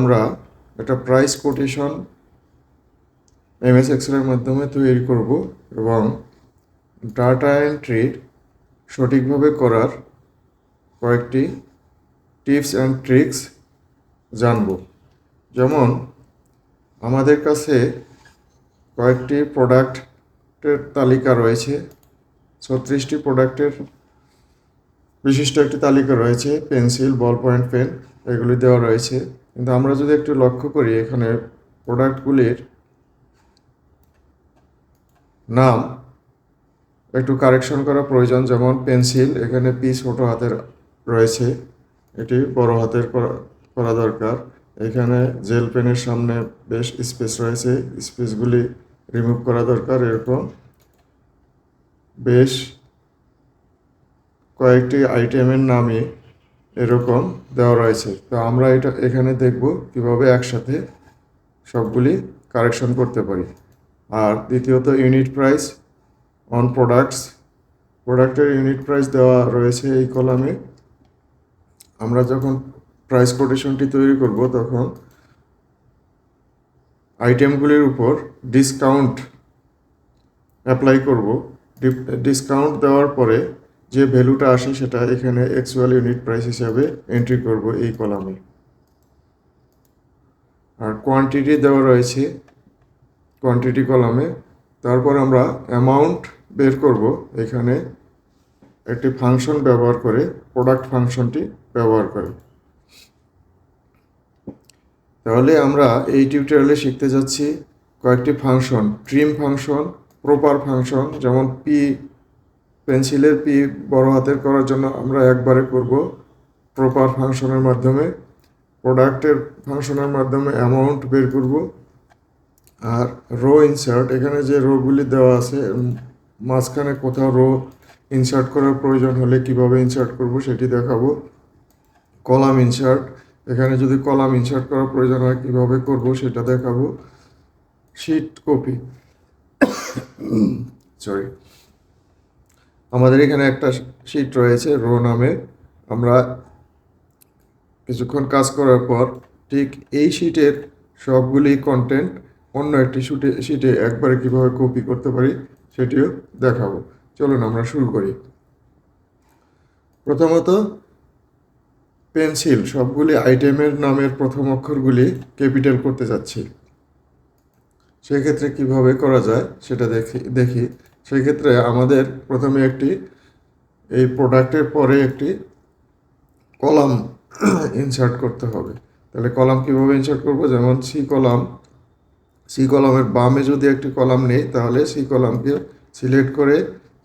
আমরা একটা price quotation MS এক্সেলের মাধ্যমে তৈরি করব এবং ডাটা এন্ট্রি সঠিকভাবে করার কয়েকটি টিপস অ্যান্ড ট্রিক্স জানব। যেমন আমাদের কাছে কয়েকটি প্রোডাক্টের তালিকা রয়েছে, 36টি প্রোডাক্টের বিশিষ্ট একটি তালিকা রয়েছে, পেন্সিল, বল পয়েন্ট পেন এগুলি দেওয়া রয়েছে। কিন্তু আমরা যদি একটু লক্ষ্য করি, এখানে প্রোডাক্টগুলির নাম একটু কারেকশন করা প্রয়োজন। যেমন পেন্সিল, এখানে পি ছোট হাতের রয়েছে, এটি বড় হাতের করা দরকার। এখানে জেল পেনের সামনে বেশ স্পেস রয়েছে, স্পেসগুলি রিমুভ করা দরকার। এরকম বেশ কয়েকটি আইটেমের নামে এরকম দেওয়া রয়েছে। তো আমরা এখানে দেখব কিভাবে একসাথে সবগুলি কারেকশন করতে পারি। আর দ্বিতীয়ত ইউনিট প্রাইস অন প্রোডাক্টের ইউনিট প্রাইস দেওয়া রয়েছে এই কলামে। আমরা যখন প্রাইস কোটেশনটি তৈরি করব তখন আইটেমগুলির উপর ডিসকাউন্ট অ্যাপ্লাই করব। ডিসকাউন্ট দেওয়ার পরে যে ভ্যালুটা আসে সেটা এখানে অ্যাকচুয়াল ইউনিট প্রাইস হিসাবে এন্ট্রি করব এই কলামে। আর কোয়ান্টিটি দেওয়া রয়েছে কোয়ান্টিটি কলামে। তারপর আমরা অ্যামাউন্ট বের করব, এখানে একটি ফাংশন ব্যবহার করে, প্রোডাক্ট ফাংশনটি ব্যবহার করে। তাহলে আমরা এই টিউটোরিয়ালে শিখতে যাচ্ছি কয়েকটি function, trim function, proper function. যেমন পি, পেন্সিলের পি বড় হাতের করার জন্য আমরা একবারে করব প্রপার ফাংশনের মাধ্যমে। প্রোডাক্টের ফাংশনের মাধ্যমে অ্যামাউন্ট বের করব। আর রো ইনসার্ট, এখানে যে রোগুলি দেওয়া আছে মাঝখানে কোথাও রো ইনসার্ট করার প্রয়োজন হলে কিভাবে ইনসার্ট করব সেটি দেখাবো। কলাম ইনসার্ট, এখানে যদি কলাম ইনসার্ট করার প্রয়োজন হয় কীভাবে করব সেটা দেখাবো। শিট কপি, আমাদের এখানে একটা শিট রয়েছে রো নামে। আমরা কিছুক্ষণ কাজ করার পর ঠিক এই শিটের সবগুলি কন্টেন্ট অন্য একটি শিটে একবারে কীভাবে কপি করতে পারি সেটিও দেখাবো। চলুন আমরা শুরু করি। প্রথমত পেন্সিল, সবগুলি আইটেমের নামের প্রথম অক্ষরগুলি ক্যাপিটাল করতে যাচ্ছি। সেক্ষেত্রে কিভাবে করা যায় সেটা দেখি। সেক্ষেত্রে আমাদের প্রথমে এই প্রোডাক্টের পরে একটি কলাম ইনসার্ট করতে হবে। তাহলে কলাম কিভাবে ইনসার্ট করব? যেমন সি কলামের বামে যদি একটি কলাম নেই তাহলে সি কলামকে সিলেক্ট করে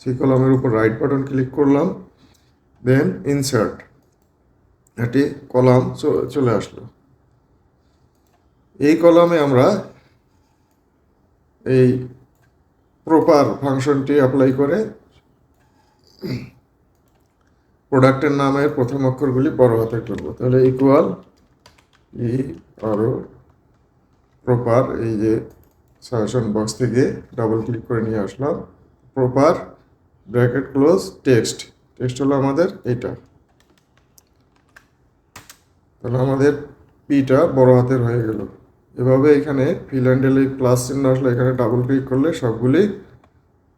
সি কলামের উপর রাইট বাটন ক্লিক করলাম, দেন ইনসার্ট, একটি কলাম চলে আসলো। এই কলামে আমরা এই প্রপার ফাংশনটি অ্যাপ্লাই করে প্রোডাক্টের নামের প্রথম অক্ষরগুলি বড় হাতে করব। তাহলে ইকুয়াল আরও প্রপার, এই যে সাজেশন বক্স থেকে ডাবল ক্লিক করে নিয়ে আসলাম, প্রপার ব্র্যাকেট ক্লোজ টেক্সট হলো আমাদের এটা। তাহলে আমাদের পিটা বড় হাতের হয়ে গেল। এভাবে এখানে ফিল হ্যান্ডেলে প্লাস চিহ্ন আসলে এখানে ডাবল ক্লিক করলে সবগুলি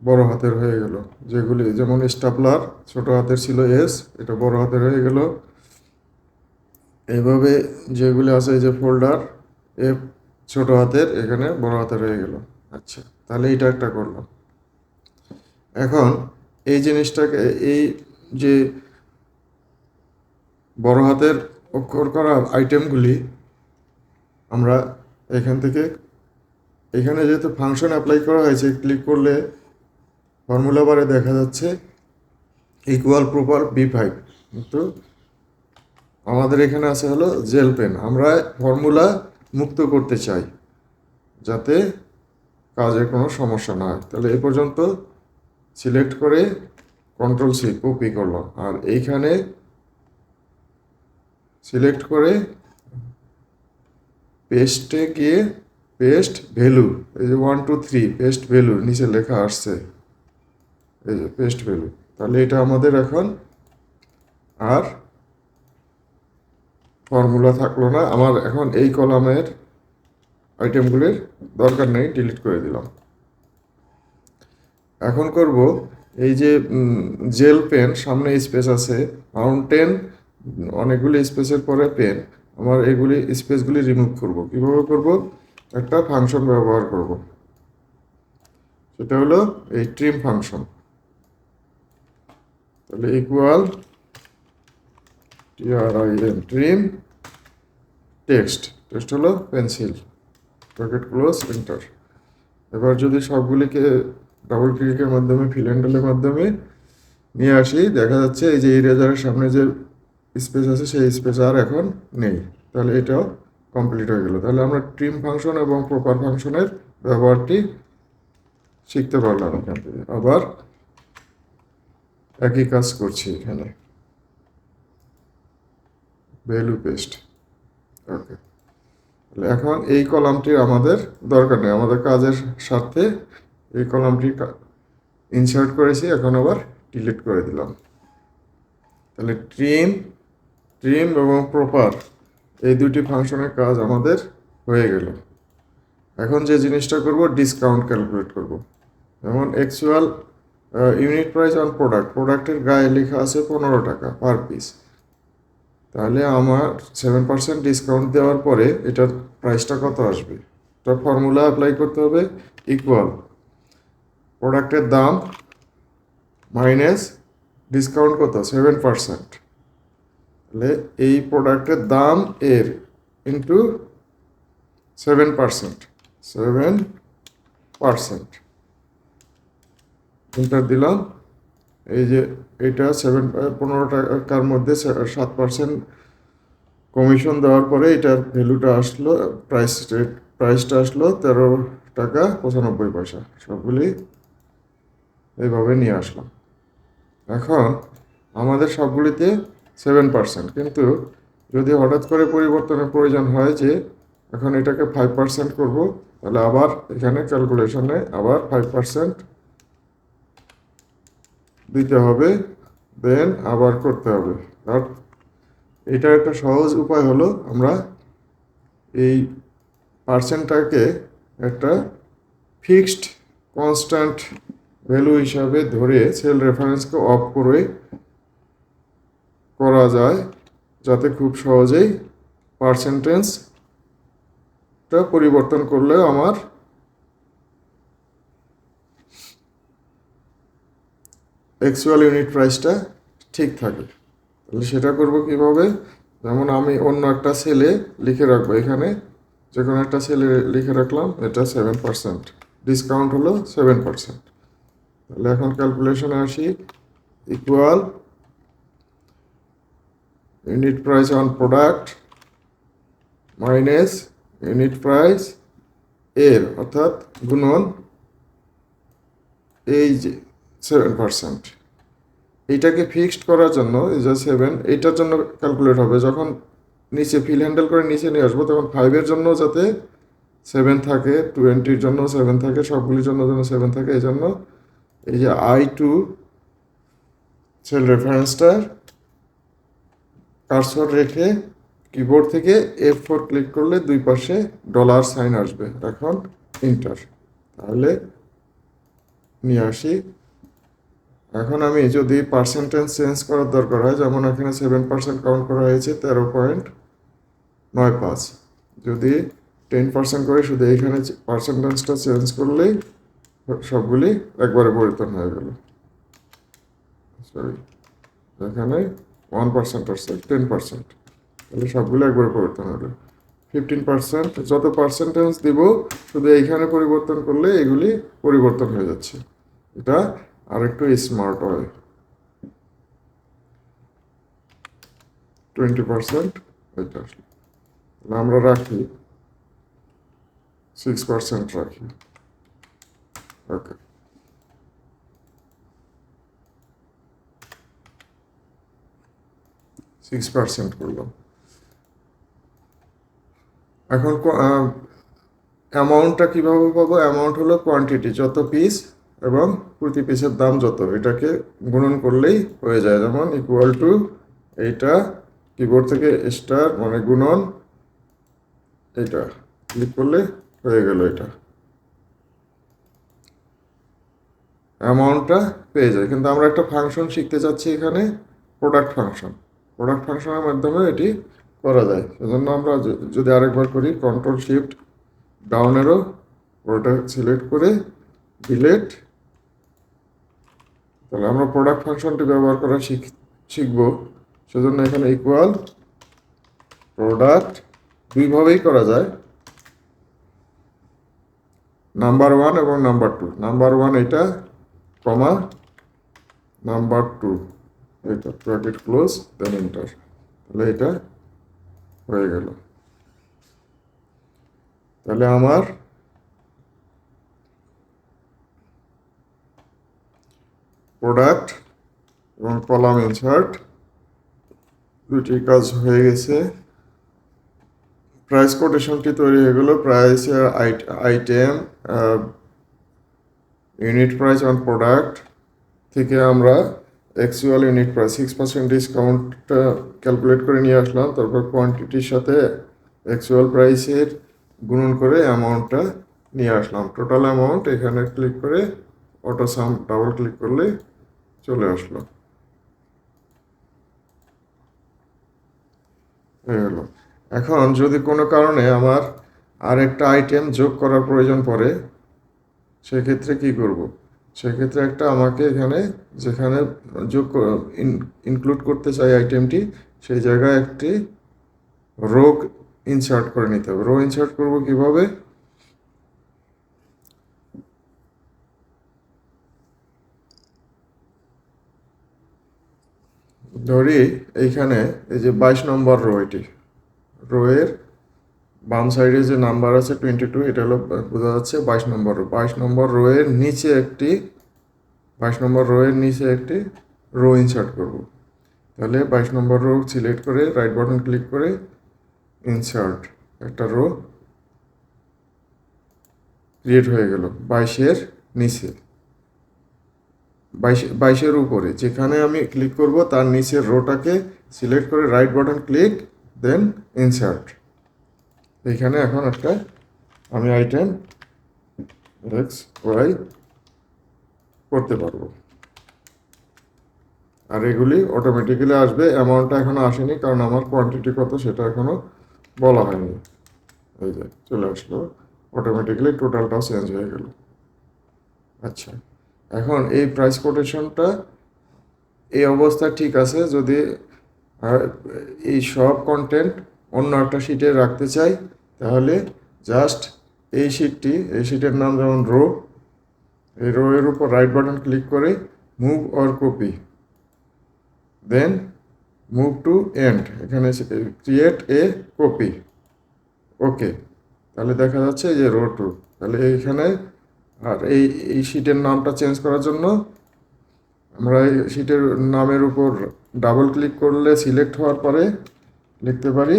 বড় হাতের হয়ে গেল। যেগুলি যেমন স্টাপলার ছোট হাতের ছিল এস, এটা বড় হাতের হয়ে গেল। এইভাবে যেগুলি আছে, এই যে ফোল্ডার এফ ছোট হাতের, এখানে বড় হাতের হয়ে গেল। আচ্ছা, তাহলে এটা একটা করলাম। এখন এই জিনিসটাকে, এই যে বড় হাতের অক্ষর করা আইটেমগুলি আমরা এখান থেকে, এখানে যেহেতু ফাংশন অ্যাপ্লাই করা হয়েছে, ক্লিক করলে ফর্মুলা বারে দেখা যাচ্ছে ইকুয়াল প্রপার B5, কিন্তু আমাদের এখানে আছে হলো জেল পেন। আমরা ফর্মুলা মুক্ত করতে চাই যাতে কাজে কোনো সমস্যা না হয়। তাহলে এই পর্যন্ত সিলেক্ট করে Ctrl+C কপি করলাম। আর এইখানে সিলেক্ট করে পেস্টে গিয়ে পেস্ট ভ্যালু, এই যে 1 2 3 পেস্ট ভ্যালু নিচে লেখা আসছে, এই যে পেস্ট ভ্যালু। তাহলে এটা আমাদের এখন আর ফর্মুলা থাকলো না। আমার এখন এই কলামের আইটেমগুলির দরকার নেই, ডিলিট করে দিলাম। এখন করব এই যে জেল পেন, সামনে স্পেস আছে, মাউন্টেন অনেকগুলি স্পেসের পরে পেন, আমার এগুলি স্পেসগুলি রিমুভ করব। কিভাবে করব? একটা ফাংশন ব্যবহার করব, সেটা হলো এই ট্রিম ফাংশন। তাহলে equal TRIM trim text, text হলো পেন্সিল, ব্র্যাকেট ক্লোজ, এন্টার। এবার যদি সবগুলিকে ডাবল ক্লিকের মাধ্যমে ফিল হ্যান্ডেলের মাধ্যমে নিয়ে আসি, দেখা যাচ্ছে এই যে ইরেজারের সামনে যে স্পেস আছে সেই স্পেস আর এখন নেই। তাহলে এটাও কমপ্লিট হয়ে গেল। তাহলে আমরা ট্রিম ফাংশন এবং প্রপার ফাংশনের ব্যবহারটি শিখতে পারলাম এখান থেকে। আবার একই কাজ করছি এখানে, ভ্যালু পেস্ট। ওকে, তাহলে এখন এই কলামটি আমাদের দরকার নেই, আমাদের কাজের স্বার্থে এই কলামটি ইনসার্ট করেছি, এখন আবার ডিলিট করে দিলাম। তাহলে ট্রিম এবং প্রপার এই দুটি ফাংশনের কাজ আমাদের হয়ে গেল। এখন যে জিনিসটা করব, ডিসকাউন্ট ক্যালকুলেট করব। যেমন অ্যাকচুয়াল ইউনিট প্রাইস অন প্রোডাক্টের গায়ে লেখা আছে 15 টাকা পার পিস। তাহলে আমার 7% ডিসকাউন্ট দেওয়ার পরে এটার প্রাইসটা কত আসবে? এটা ফর্মুলা অ্যাপ্লাই করতে হবে, ইকুয়াল প্রোডাক্টের দাম মাইনাস ডিসকাউন্ট কত, 7%। তাহলে এই প্রোডাক্টের দাম এর ইন্টু 7%, এন্টার দিলাম। এই যে এটা 15 টাকার মধ্যে 7% কমিশন দেওয়ার পরে এটার ভ্যালুটা আসলো, প্রাইসটা আসলো 13 টাকা 95 পয়সা। সবগুলি এইভাবে নিয়ে আসলাম। এখন আমাদের সবগুলিতে 7%, কিন্তু যদি হঠাৎ করে পরিবর্তনের প্রয়োজন হয় যে এখন এটাকে 5% করব, তাহলে আবার এখানে ক্যালকুলেশনে আবার 5% দিতে হবে, দেন আবার করতে হবে। আর এটা একটা সহজ উপায় হলো আমরা এই পার্সেন্টটাকে একটা ফিক্সড কনস্ট্যান্ট ভ্যালু হিসাবে ধরে সেল রেফারেন্সকে অফ করে করা যায়, যাতে খুব সহজেই পার্সেন্টেজটা পরিবর্তন করলেও আমার অ্যাকচুয়াল ইউনিট প্রাইসটা ঠিক থাকে। তাহলে সেটা করব কিভাবে? যেমন আমি অন্য একটা সেলে লিখে রাখবো, এখানে যে কোনো একটা সেলে লিখে রাখলাম এটা 7%, ডিসকাউন্ট হলো 7%। তাহলে এখন ক্যালকুলেশনে আসি, equal unit price on product minus unit price এর, অর্থাৎ গুণন এই যে 7%। এইটাকে ফিক্সড করার জন্য এই যে 7, এইটার জন্য ক্যালকুলেট হবে যখন নিচে ফিল হ্যান্ডেল করে নিচে নিয়ে আসবো, তখন 5-এর জন্য যাতে 7 থাকে, 20-র জন্য 7 থাকে, সবগুলির জন্য যেন 7 থাকে। এই জন্য এই যে I2 সেল রেফারেন্সটার কার্সর রেখে কিবোর্ড থেকে F4 ক্লিক করলে দুই পাশে ডলার সাইন আসবে, এখন এন্টার। তাহলে নিয়ে আসি। এখন আমি যদি পার্সেন্টেজ চেঞ্জ করার দরকার হয়, যেমন এখানে 7% কাউন্ট করা হয়েছে 13.95, যদি 10% করে শুধু এইখানে পার্সেন্টেজটা চেঞ্জ করলেই সবগুলি একবারে পরিবর্তন হয়ে গেল। সরি, এখানে 1% আসছে 10%, তাহলে সবগুলো একবারে পরিবর্তন হলো। 15% যত পার্সেন্টেজ দিব শুধু এইখানে পরিবর্তন করলে এগুলি পরিবর্তন হয়ে যাচ্ছে। এটা আরেকটু স্মার্ট হয়। 20% এটা আসলে আমরা রাখি 6% রাখি। ওকে, সিক্স পার্সেন্ট করলাম। এখন অ্যামাউন্টটা কীভাবে পাবো? অ্যামাউন্ট হলো কোয়ান্টিটি, যত পিস এবং প্রতি পিসের দাম যত, এটাকে গুণন করলেই হয়ে যায়। যেমন ইকুয়াল টু এইটা কিবোর্ড থেকে স্টার মানে গুণন, এটা ক্লিক করলে হয়ে গেল, এটা অ্যামাউন্টটা পেয়ে যায়। কিন্তু আমরা একটা ফাংশন শিখতে চাচ্ছি এখানে, প্রোডাক্ট ফাংশন। প্রোডাক্ট ফাংশনের মাধ্যমে এটি করা যায়। সেজন্য আমরা যদি আরেকবার করি, control shift down arrow, product select করে ডিলেট, তাহলে আমরা প্রোডাক্ট ফাংশনটি ব্যবহার করা শিখব। সেজন্য এখানে ইকুয়াল প্রোডাক্ট দুইভাবেই করা যায়, নাম্বার 1 এবং নাম্বার 2। নাম্বার 1 এটা, কমা নাম্বার 2 এটা, ব্র্যাকেট ক্লোজ, দেন এন্টার। তাহলে এটা হয়ে গেল। তাহলে আমার প্রোডাক্ট এবং কলাম ইনসার্ট দুটি কাজ হয়ে গেছে। প্রাইস কোটেশনটি তৈরি হয়ে গেল। Price item unit price on product থেকে আমরা অ্যাকচুয়াল ইউনিট প্রাইস 6% ডিসকাউন্টটা ক্যালকুলেট করে নিয়ে আসলাম। তারপর কোয়ান্টিটির সাথে অ্যাকচুয়াল প্রাইসের গুণন করে অ্যামাউন্টটা নিয়ে আসলাম। টোটাল অ্যামাউন্ট এখানে ক্লিক করে অটো সাম ডাবল ক্লিক করলে চলে আসলো, হয়ে গেল। এখন যদি কোনো কারণে আমার আরেকটা আইটেম যোগ করার প্রয়োজন পড়ে, সেক্ষেত্রে কি করব? সেক্ষেত্রে আমাকে এখানে যেখানে যোগ ইনক্লুড করতে চাই আইটেমটি, সেই জায়গায় একটি রো ইনসার্ট করে নিতে হবে। রো ইনসার্ট করব কিভাবে? ধরি এইখানে এই যে 22 নম্বর রো, এটি রোয়ের বাম সাইডে যে নাম্বার আছে 22, এটা হলো বোঝা যাচ্ছে 22 নম্বর রো। 22 নম্বর রোয়ের নিচে একটি 22 নম্বর রোয়ের নিচে একটি রো ইনসার্ট করব। তাহলে 22 নম্বর রো সিলেক্ট করে রাইট বাটন ক্লিক করে ইনসার্ট, একটা রো ক্রিয়েট হয়ে গেল 22-এর নিচে, 22-এর উপরে। যেখানে আমি ক্লিক করব তার নিচের রোটাকে সিলেক্ট করে right button click, then insert. এইখানে এখন একটা আমি আইটেম এক্স ওয়াই করতে পারবো, আর এগুলি অটোমেটিক্যালি আসবে। অ্যামাউন্টটা এখনো আসেনি, কারণ আমার কোয়ান্টিটি কত সেটা এখনো বলা হয়নি। এই যে চলে আসলো, অটোমেটিক্যালি টোটালটাও চেঞ্জ হয়ে গেল। আচ্ছা, এখন এই প্রাইস কোটেশনটা এই অবস্থা ঠিক আছে। যদি এই সব কন্টেন্ট অন্য একটা শিটে রাখতে চাই, তাহলে জাস্ট এই শিটের নাম যেমন রো, এই রো এর উপর রাইট বাটন ক্লিক করে move or copy, then move to end, এখানে ক্রিয়েট এ কপি, ওকে। তাহলে দেখা যাচ্ছে যে রো 2। তাহলে এইখানে আর এই শিটের নামটা চেঞ্জ করার জন্য আমরা এই শিটের নামের উপর ডাবল ক্লিক করলে সিলেক্ট হওয়ার পরে লিখতে পারি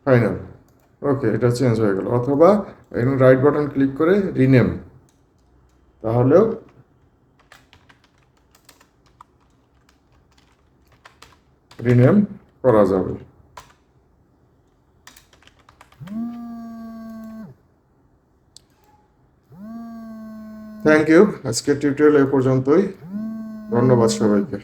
ফাইনাল, ওকে, এটা চেঞ্জ হয়ে গেল। অথবা এখানে রাইট বাটন ক্লিক করে রিনেম, তাহলেও রিনেম করা যাবে। Thank you. আজকের টিউটোরিয়াল এ পর্যন্তই। ধন্যবাদ সবাইকে।